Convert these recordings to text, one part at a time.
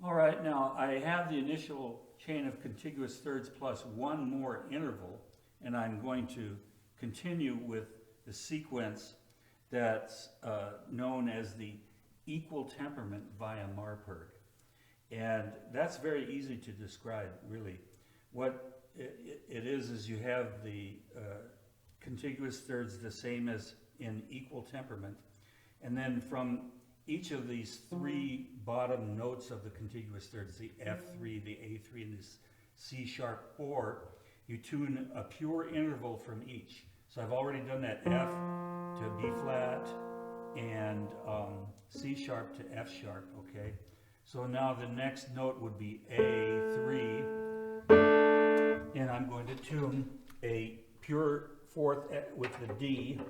All right, now I have the initial chain of contiguous thirds plus one more interval, and I'm going to continue with the sequence that's known as the equal temperament via Marpurg. And that's very easy to describe, really. What it is you have the contiguous thirds the same as in equal temperament, and then from each of these three bottom notes of the contiguous thirds, the F3, the A3, and the C sharp 4, you tune a pure interval from each. So I've already done that F to B flat and C sharp to F sharp, okay? So now the next note would be A3, and I'm going to tune a pure fourth with the D.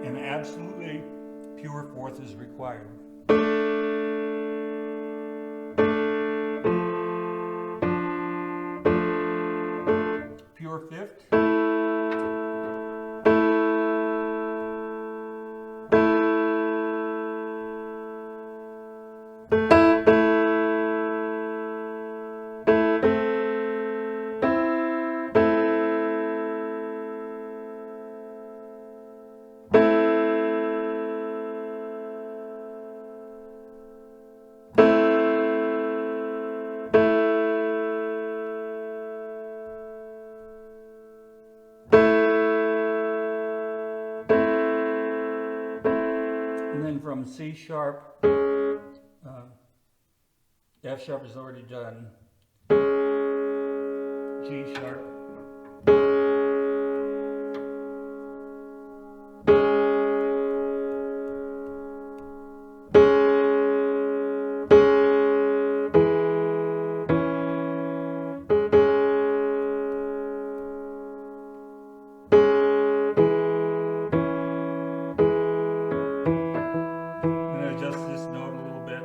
And absolutely pure fourth is required. Pure fifth. And then from C sharp, F sharp is already done, G sharp, adjust this note a little bit.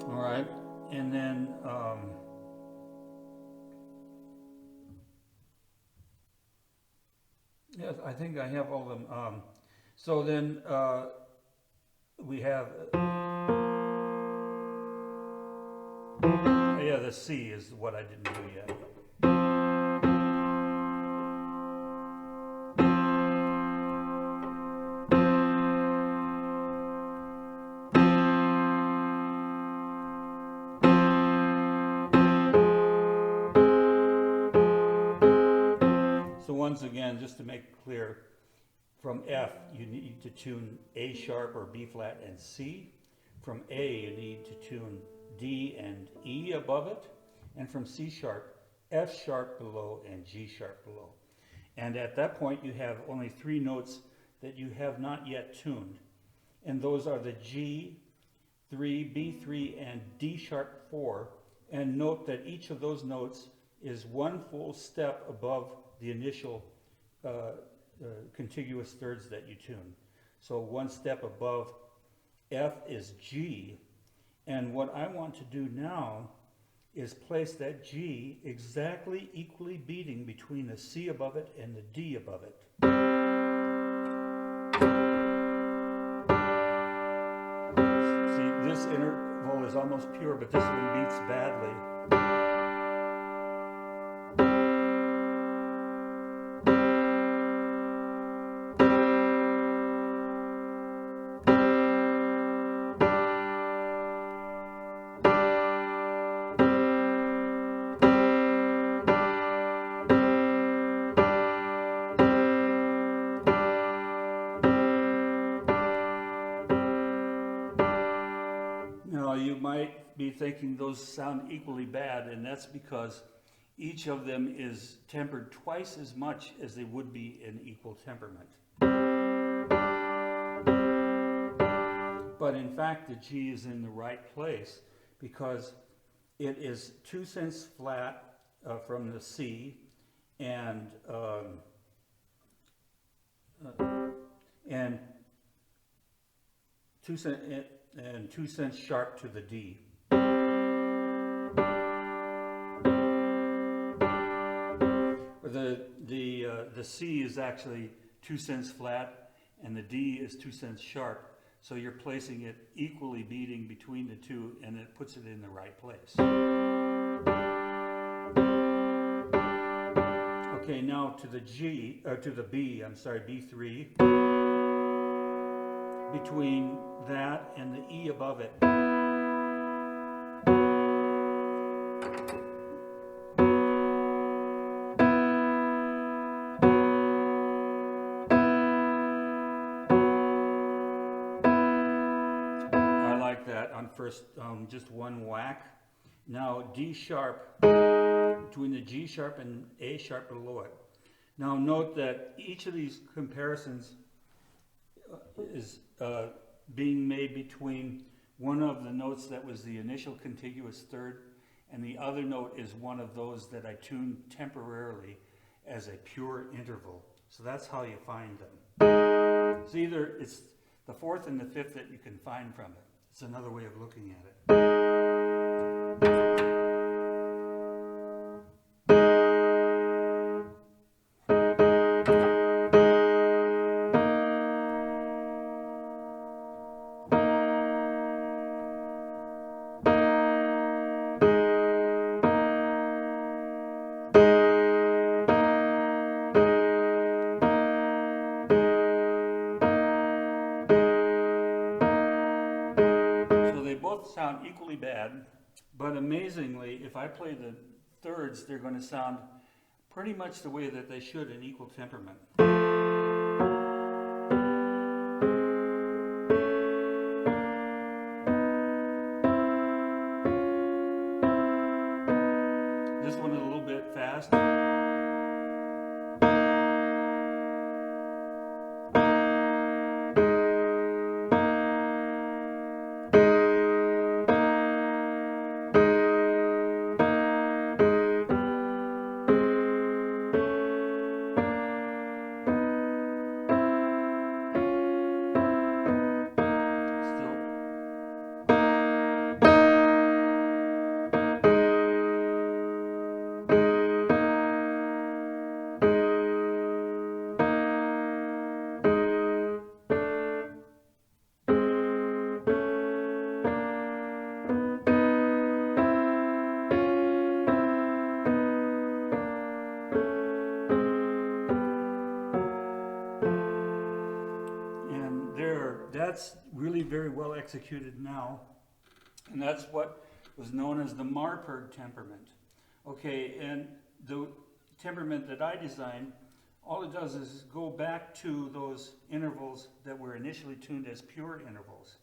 All right, and then yes, I think I have all of them. So then we have, yeah, the C is what I didn't do yet. So once again, just to make it clear, from F, you need to tune A sharp or B flat and C. From A, you need to tune D and E above it. And from C sharp, F sharp below and G sharp below. And at that point, you have only three notes that you have not yet tuned. And those are the G, 3, B3, and D sharp 4. And note that each of those notes is one full step above the initial contiguous thirds that you tune. So one step above F is G, and what I want to do now is place that G exactly equally beating between the C above it and the D above it. See, this interval is almost pure, but this one beats badly. Now you might be thinking those sound equally bad, and that's because each of them is tempered twice as much as they would be in equal temperament. But in fact, the G is in the right place because it is 2 cents flat from the C, and and 2 cents sharp to the D. The C is actually 2 cents flat, and the D is 2 cents sharp. So you're placing it equally beating between the two, and it puts it in the right place. Okay, now to the G, or to the B, I'm sorry, B3. Between that and the E above it. On first, just one whack. Now D sharp, between the G sharp and A sharp below it. Now note that each of these comparisons is being made between one of the notes that was the initial contiguous third, and the other note is one of those that I tuned temporarily as a pure interval. So that's how you find them. It's the fourth and the fifth that you can find from it. It's another way of looking at it. Sound equally bad, but amazingly, if I play the thirds, they're going to sound pretty much the way that they should in equal temperament. This one is a little bit fast. That's really very well executed now, and that's what was known as the Marpurg temperament. Okay, and the temperament that I designed, all it does is go back to those intervals that were initially tuned as pure intervals,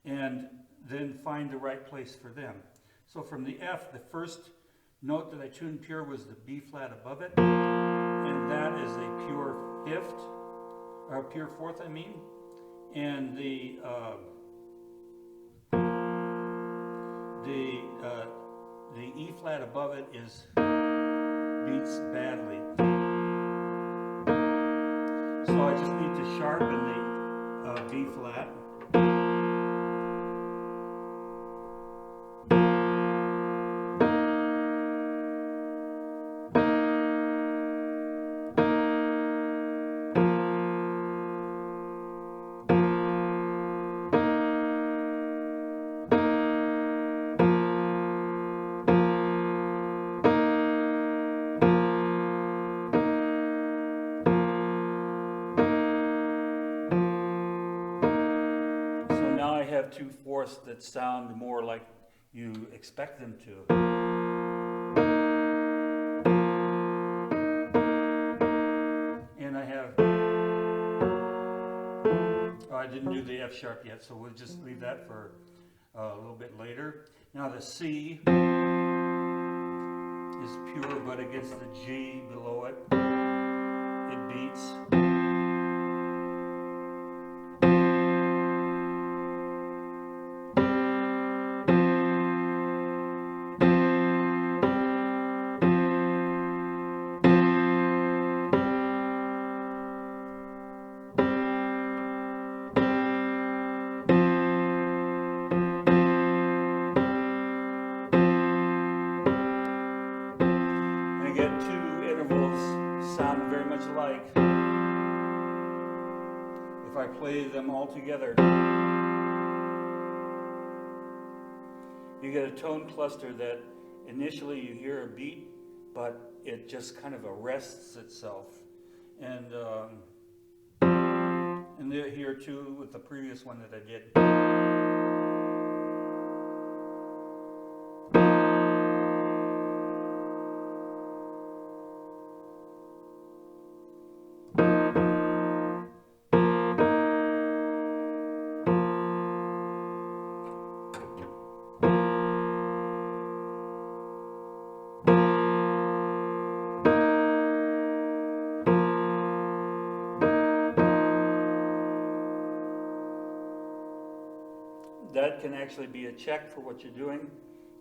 and then find the right place for them. So from the F, the first note that I tuned pure was the B flat above it, and that is a pure fifth, or pure fourth, I mean. And the E flat above it beats badly. So I just need to sharpen the B flat. Have two fourths that sound more like you expect them to. And I have, I didn't do the F sharp yet, so we'll just leave that for a little bit later. Now the C is pure, but against the G below it, it beats. I play them all together, you get a tone cluster that initially you hear a beat, but it just kind of arrests itself. And here too with the previous one that I did. That can actually be a check for what you're doing,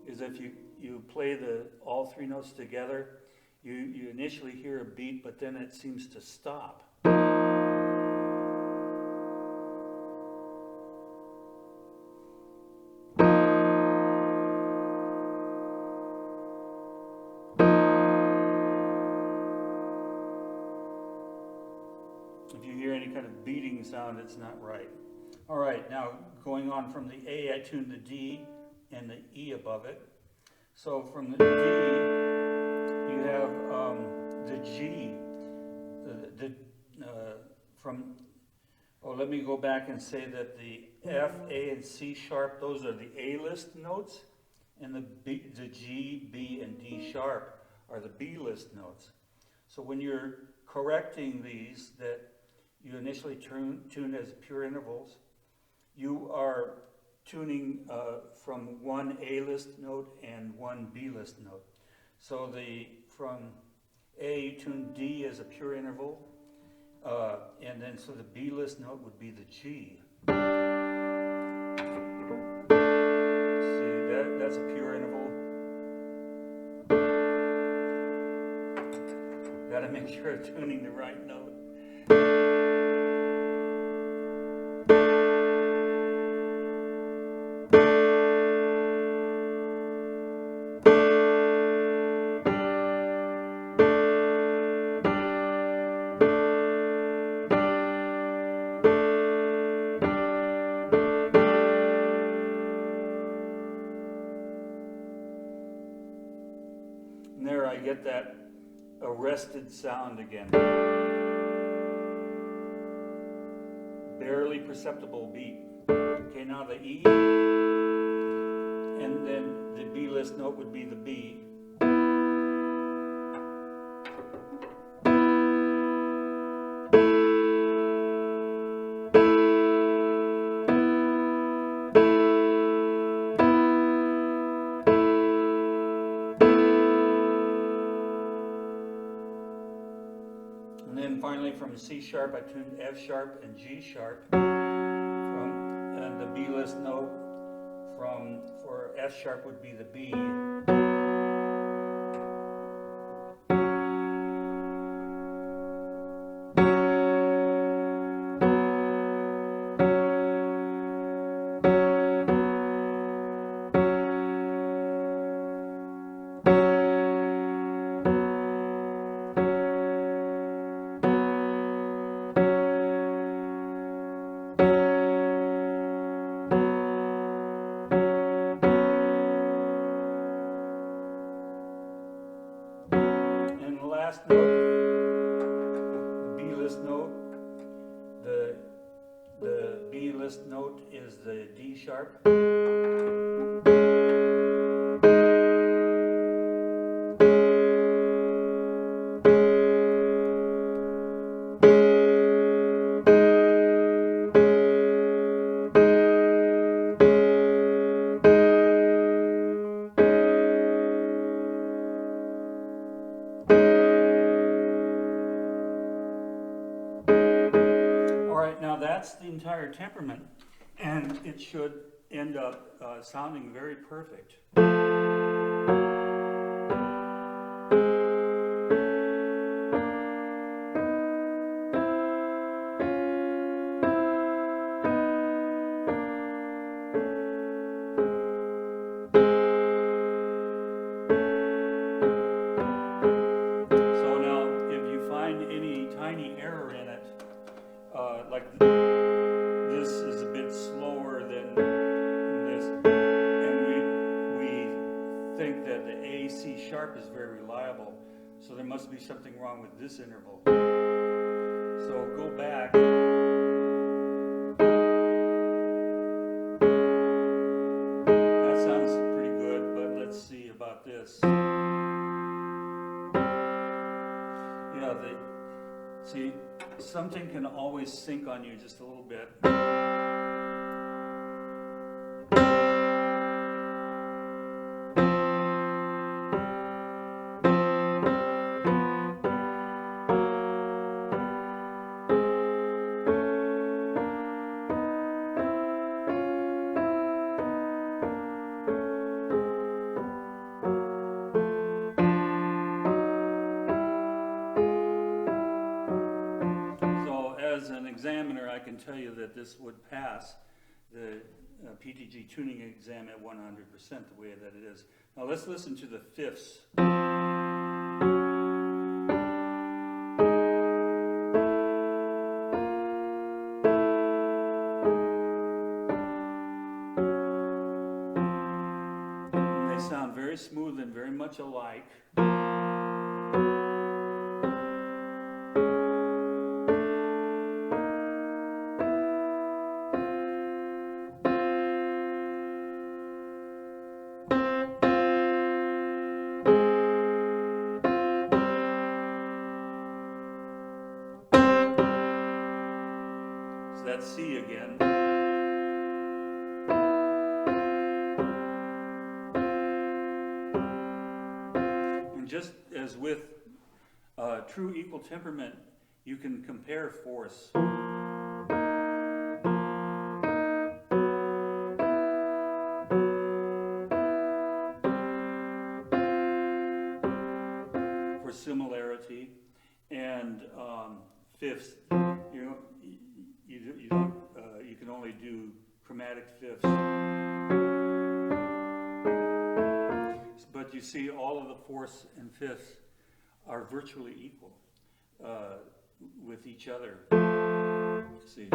is if you play all three notes together, you initially hear a beat, but then it seems to stop. If you hear any kind of beating sound, it's not right. All right, now going on from the A, I tuned the D and the E above it. So from the D, you have the G. Let me go back and say that the F, A, and C sharp, those are the A-list notes, and the G, B, and D sharp are the B-list notes. So when you're correcting these that you initially tune as pure intervals, you are tuning from one A-list note and one B-list note. So from A, you tune D as a pure interval, and then so the B-list note would be the G. See, that's a pure interval. Got to make sure I'm tuning the right note. And there I get that arrested sound again. Barely perceptible beat. Okay, now the E, and then the B-list note would be the B. And then finally from C sharp, I tuned F sharp and G sharp. And the B-list note for F sharp would be the B. Last note, the B-list note, the B-list note is the D sharp. Now that's the entire temperament, and it should end up sounding very perfect. So now, if you find any tiny error in it, like sharp is very reliable, so there must be something wrong with this interval. So go back. That sounds pretty good, but let's see about this. Yeah, see, something can always sink on you just a little bit. As an examiner, I can tell you that this would pass the PTG tuning exam at 100% the way that it is. Now let's listen to the fifths. They sound very smooth and very much alike. That's C again. And just as with true equal temperament, you can compare force. For similarity, and fifths, you can only do chromatic fifths. But you see, all of the fourths and fifths are virtually equal with each other. Let's see.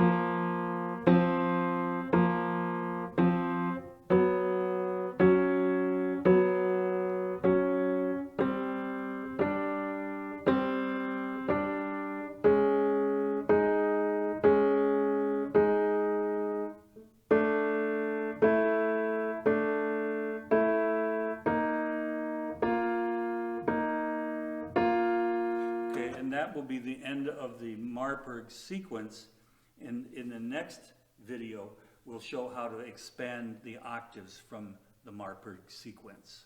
And that will be the end of the Marpurg sequence. In the next video, we'll show how to expand the octaves from the Marpurg sequence.